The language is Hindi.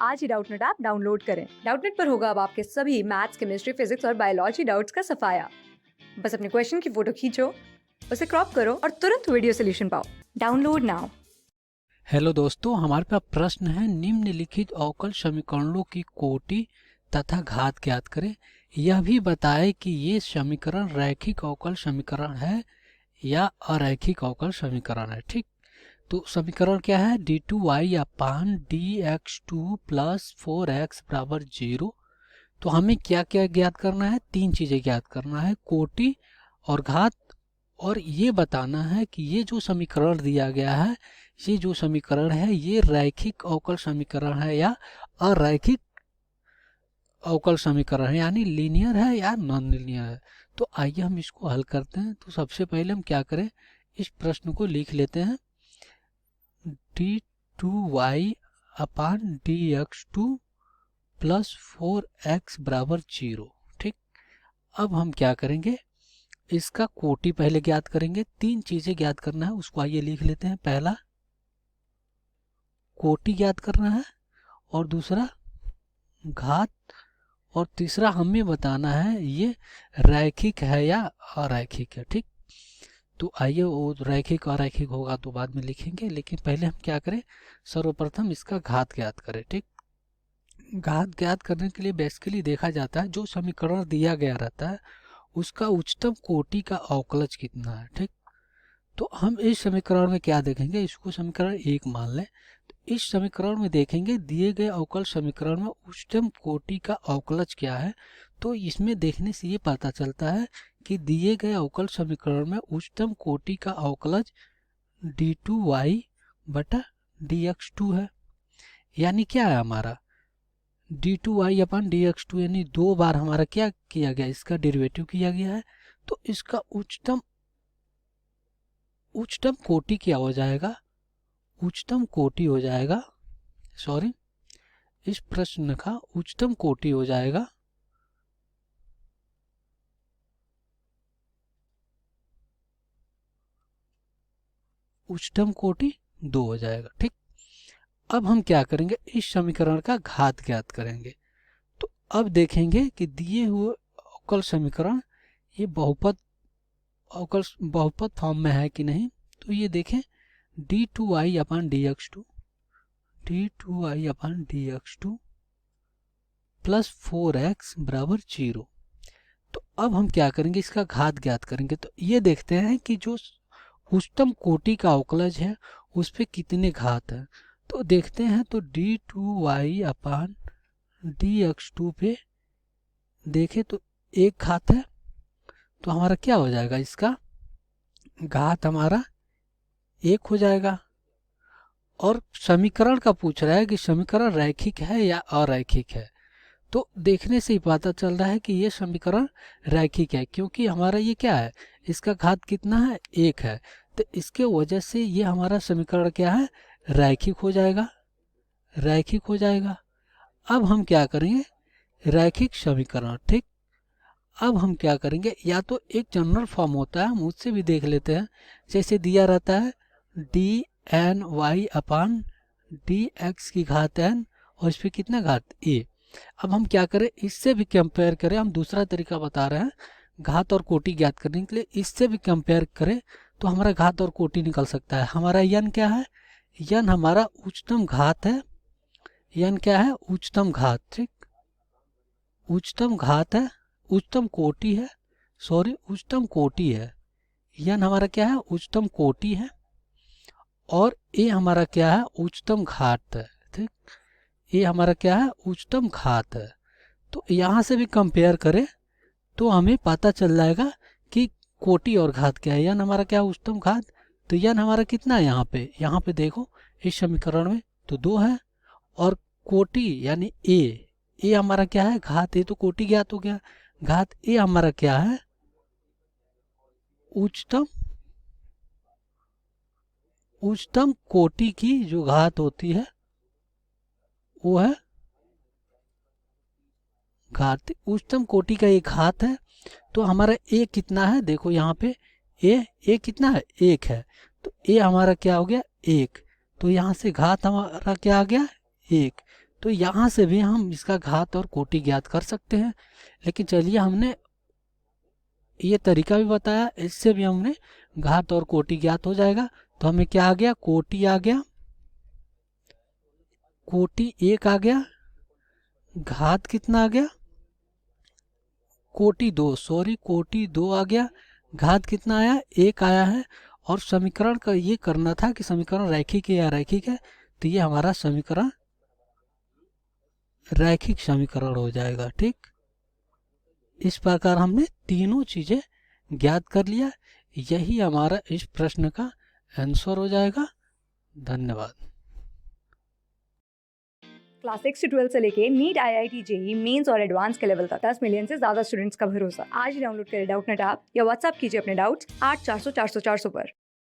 आज ही डाउटनेट ऐप डाउनलोड करें। डाउटनेट पर होगा अब आपके सभी मैथ्स, केमिस्ट्री, फिजिक्स और बायोलॉजी डाउट्स का सफाया। बस अपने क्वेश्चन की फोटो खींचो, उसे क्रॉप करो और तुरंत वीडियो सोल्यूशन पाओ। Download now. हेलो दोस्तों, हमारे पास प्रश्न है निम्नलिखित अवकल समीकरणों की कोटि तथा घात ज्ञात करें। यह भी बताएं कि ये समीकरण रैखिक अवकल समीकरण है या अरैखिक अवकल समीकरण है। ठीक, तो समीकरण क्या है? d2y अपान dx2 प्लस 4x बराबर 0। तो हमें क्या क्या ज्ञात करना है? तीन चीजें ज्ञात करना है, कोटि और घात, और ये बताना है कि ये जो समीकरण दिया गया है, ये जो समीकरण है ये रैखिक अवकल समीकरण है या अरैखिक अवकल समीकरण है, यानी लीनियर है या नॉन लीनियर है। तो आइए हम इसको हल करते हैं। तो सबसे पहले हम क्या करें, इस प्रश्न को लिख लेते हैं d2y अपान dx2 प्लस 4x बराबर 0। ठीक, अब हम क्या करेंगे, इसका कोटि पहले ज्ञात करेंगे। तीन चीजें ज्ञात करना है, उसको आइए लिख लेते हैं। पहला कोटि ज्ञात करना है, और दूसरा घात, और तीसरा हमें बताना है ये रैखिक है या अरैखिक है। ठीक, तो आइए वो रैखिक अरैखिक होगा तो बाद में लिखेंगे, लेकिन पहले हम क्या करें, सर्वप्रथम इसका घात ज्ञात करें। ठीक, घात ज्ञात करने के लिए बेसिकली देखा जाता है जो समीकरण दिया गया रहता है उसका उच्चतम कोटि का अवकलज कितना है। ठीक, तो हम इस समीकरण में क्या देखेंगे, इसको समीकरण 1 मान लें। तो इस समीकरण में देखेंगे दिए गए अवकल समीकरण में उच्चतम कोटि का अवकलज क्या है। तो इसमें देखने से ये पता चलता है कि दिए गए अवकल समीकरण में उच्चतम कोटि का अवकलज d2y बटा dx2 है। यानी क्या है हमारा d2y अपन dx2, यानी दो बार हमारा क्या किया गया, इसका डेरिवेटिव किया गया है। तो इसका उच्चतम कोटि क्या हो जाएगा, उच्चतम कोटि हो जाएगा, सॉरी, इस प्रश्न का उच्चतम कोटि हो जाएगा उच्चतम कोटि 2 हो जाएगा। ठीक, अब हम क्या करेंगे, इस समीकरण का घात ज्ञात करेंगे। तो अब देखेंगे कि दिए हुए अवकल समीकरण ये बहुपद फॉर्म में है कि नहीं। तो ये देखें d2y अपान dx2 प्लस 4x बराबर 0। तो अब हम क्या करेंगे, इसका घात ज्ञात करेंगे। तो ये देखते हैं कि जो उच्चतम कोटि का अवकलज है उस पे कितने घात है। तो देखते हैं, तो d2y अपान dx2 पे देखें तो एक घात है, तो हमारा क्या हो जाएगा, इसका घात हमारा 1 हो जाएगा। और समीकरण का पूछ रहा है कि समीकरण रैखिक है या अरैखिक है। तो देखने से ही पता चल रहा है कि ये समीकरण रैखिक है, क्योंकि हमारा ये क्या है, इसका घात कितना है, 1 है। तो इसके वजह से ये हमारा समीकरण क्या है, रैखिक हो जाएगा, रैखिक हो जाएगा। अब हम क्या करेंगे, रैखिक समीकरण। ठीक, अब हम क्या करेंगे, या तो एक जनरल फॉर्म होता है, हम उससे भी देख लेते हैं। जैसे दिया रहता है dny अपान dx की घात n, और इस पर कितना घात a। अब हम क्या करें, इससे भी कंपेयर करें, हम दूसरा तरीका बता रहे हैं घात और कोटि ज्ञात करने के लिए। इससे भी कंपेयर करें तो हमारा घात और कोटि निकल सकता है। हमारा यन क्या है, यन हमारा उच्चतम घात है, यन क्या है, उच्चतम घात। ठीक, उच्चतम घात है, उच्चतम कोटि है, सॉरी उच्चतम कोटि है। यन हमारा क्या है, उच्चतम कोटि है, और ए हमारा क्या है, उच्चतम घात है। ठीक, ये हमारा क्या है, उच्चतम घात है। तो यहाँ से भी कंपेयर करें तो हमें पता चल जाएगा कि कोटि और घात क्या है। यन हमारा क्या है, उच्चतम घात। तो यन हमारा कितना है, यहाँ पे देखो इस समीकरण में तो 2 है, और कोटि यानी ए हमारा क्या है, घात। ए तो कोटि ज्ञात हो गया, घात ए हमारा क्या है, उच्चतम कोटि की जो घात होती है वो है घात। उच्चतम कोटि का एक घात है। तो हमारा ए कितना है, देखो यहाँ पे ए कितना है, 1 है। तो ए हमारा क्या हो गया, 1। तो यहाँ से घात हमारा क्या आ गया, 1। तो यहाँ से भी हम इसका घात और कोटि ज्ञात कर सकते हैं। लेकिन चलिए, हमने ये तरीका भी बताया, इससे भी हमने घात और कोटि ज्ञात हो जाएगा। तो हमें क्या आ गया, कोटि आ गया, कोटि 1 आ गया, घात कितना आ गया, कोटि 2, सॉरी कोटि 2 आ गया, घात कितना आया, 1 आया है। और समीकरण का ये करना था कि समीकरण रैखिक है या रैखिक है, तो ये हमारा समीकरण रैखिक समीकरण हो जाएगा। ठीक, इस प्रकार हमने तीनों चीजें ज्ञात कर लिया। यही हमारा इस प्रश्न का आंसर हो जाएगा। धन्यवाद। क्लास 6 से 12 से लेके नीट, IIT, JEE मेंस और एडवांस के लेवल तक 10 मिलियन से ज्यादा स्टूडेंट्स का भरोसा। आज ही डाउनलोड करें डाउटनेट ऐप या व्हाट्सएप कीजिए अपने डाउट्स 8400 400 400 पर।